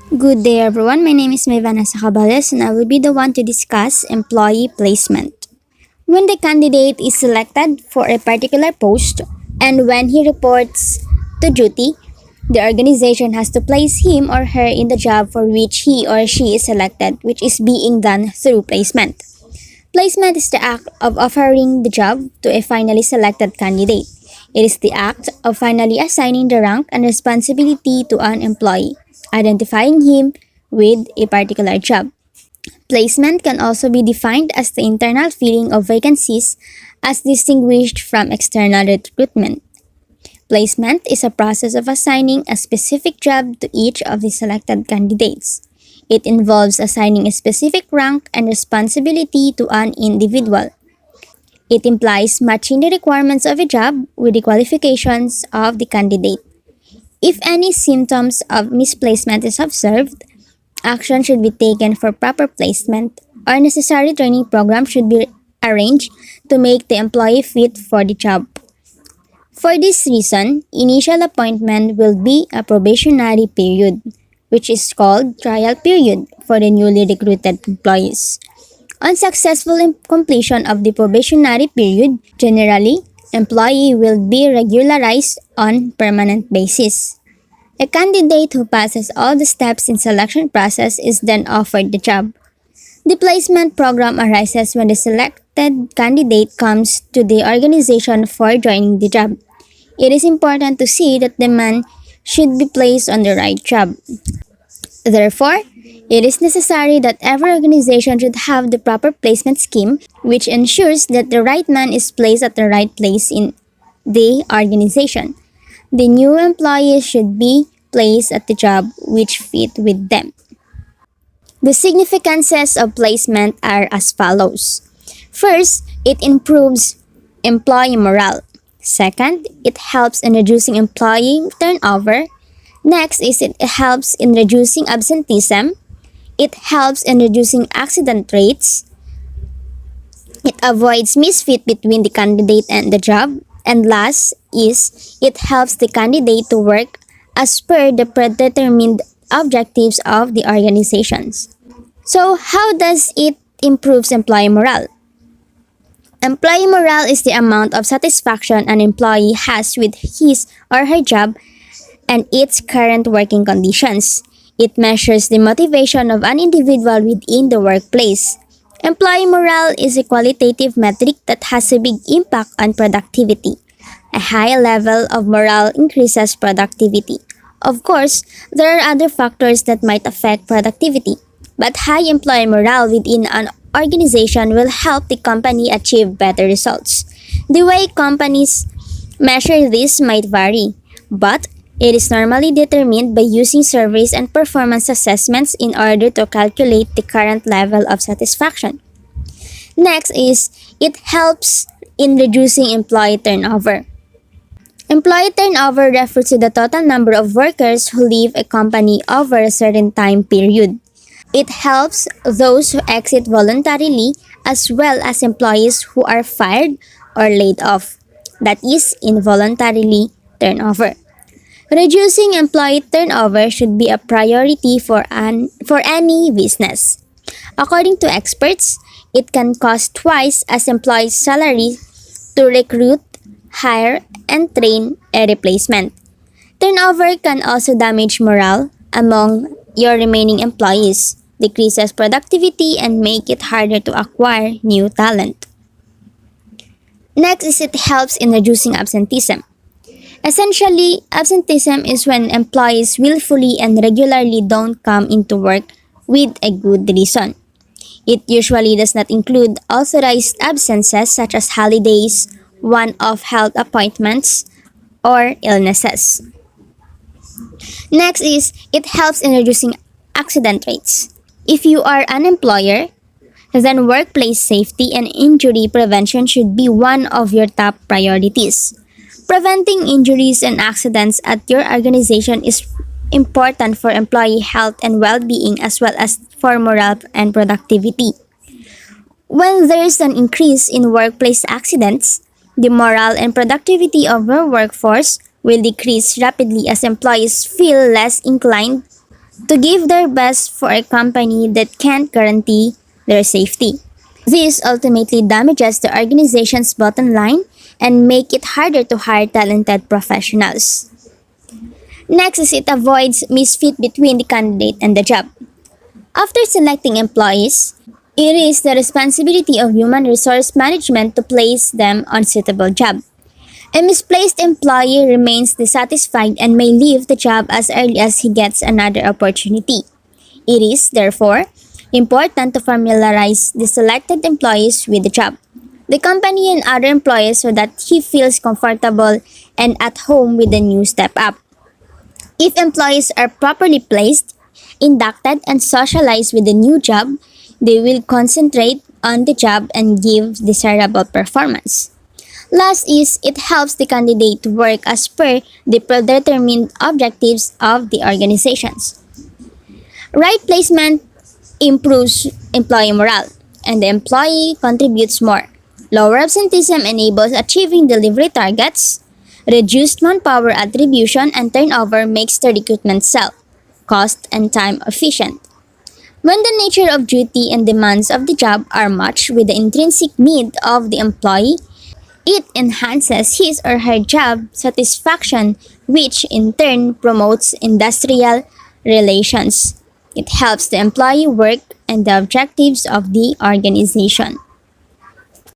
Good day everyone, my name is Mayvana Sacabales and I will be the one to discuss employee placement. When the candidate is selected for a particular post and when he reports to duty, the organization has to place him or her in the job for which he or she is selected, which is being done through placement. Placement is the act of offering the job to a finally selected candidate. It is the act of finally assigning the rank and responsibility to an employee, identifying him with a particular job. Placement can also be defined as the internal filling of vacancies as distinguished from external recruitment. Placement is a process of assigning a specific job to each of the selected candidates. It involves assigning a specific rank and responsibility to an individual. It implies matching the requirements of a job with the qualifications of the candidate. If any symptoms of misplacement is observed, action should be taken for proper placement or necessary training program should be arranged to make the employee fit for the job. For this reason, initial appointment will be a probationary period, which is called trial period for the newly recruited employees. On successful completion of the probationary period, generally, employee will be regularized on permanent basis. A candidate who passes all the steps in selection process is then offered the job. The placement program arises when the selected candidate comes to the organization for joining the job. It is important to see that the man should be placed on the right job. Therefore, it is necessary that every organization should have the proper placement scheme which ensures that the right man is placed at the right place in the organization. The new employees should be placed at the job which fit with them. The significances of placement are as follows. First, it improves employee morale. Second, it helps in reducing employee turnover. Next is it helps in reducing absenteeism. It helps in reducing accident rates. It avoids misfit between the candidate and the job. And last is it helps the candidate to work as per the predetermined objectives of the organizations. So how does it improves employee morale? Employee morale is the amount of satisfaction an employee has with his or her job and its current working conditions. It measures the motivation of an individual within the workplace. Employee morale is a qualitative metric that has a big impact on productivity. A high level of morale increases productivity. Of course, there are other factors that might affect productivity, but high employee morale within an organization will help the company achieve better results. The way companies measure this might vary, but it is normally determined by using surveys and performance assessments in order to calculate the current level of satisfaction. Next is it helps in reducing employee turnover. Employee turnover refers to the total number of workers who leave a company over a certain time period. It helps those who exit voluntarily as well as employees who are fired or laid off, that is, involuntarily turnover. Reducing employee turnover should be a priority for any business. According to experts, it can cost twice as employees' salary to recruit, hire, and train a replacement. Turnover can also damage morale among your remaining employees, decreases productivity, and make it harder to acquire new talent. Next is it helps in reducing absenteeism. Essentially, absenteeism is when employees willfully and regularly don't come into work with a good reason. It usually does not include authorized absences such as holidays, one-off health appointments, or illnesses. Next is it helps in reducing accident rates. If you are an employer, then workplace safety and injury prevention should be one of your top priorities. Preventing injuries and accidents at your organization is important for employee health and well-being as well as for morale and productivity. When there is an increase in workplace accidents, the morale and productivity of your workforce will decrease rapidly as employees feel less inclined to give their best for a company that can't guarantee their safety. This ultimately damages the organization's bottom line and make it harder to hire talented professionals. Next is it avoids misfit between the candidate and the job. After selecting employees, it is the responsibility of human resource management to place them on suitable job. A misplaced employee remains dissatisfied and may leave the job as early as he gets another opportunity. It is, therefore, important to familiarize the selected employees with the job, the company and other employees so that he feels comfortable and at home with the new step up. If employees are properly placed, inducted, and socialized with the new job, they will concentrate on the job and give desirable performance. Last is it helps the candidate to work as per the predetermined objectives of the organizations. Right placement improves employee morale, and the employee contributes more. Lower absenteeism enables achieving delivery targets. Reduced manpower attribution and turnover makes the recruitment cell cost and time efficient. When the nature of duty and demands of the job are matched with the intrinsic need of the employee, it enhances his or her job satisfaction, which in turn promotes industrial relations. It helps the employee work and the objectives of the organization.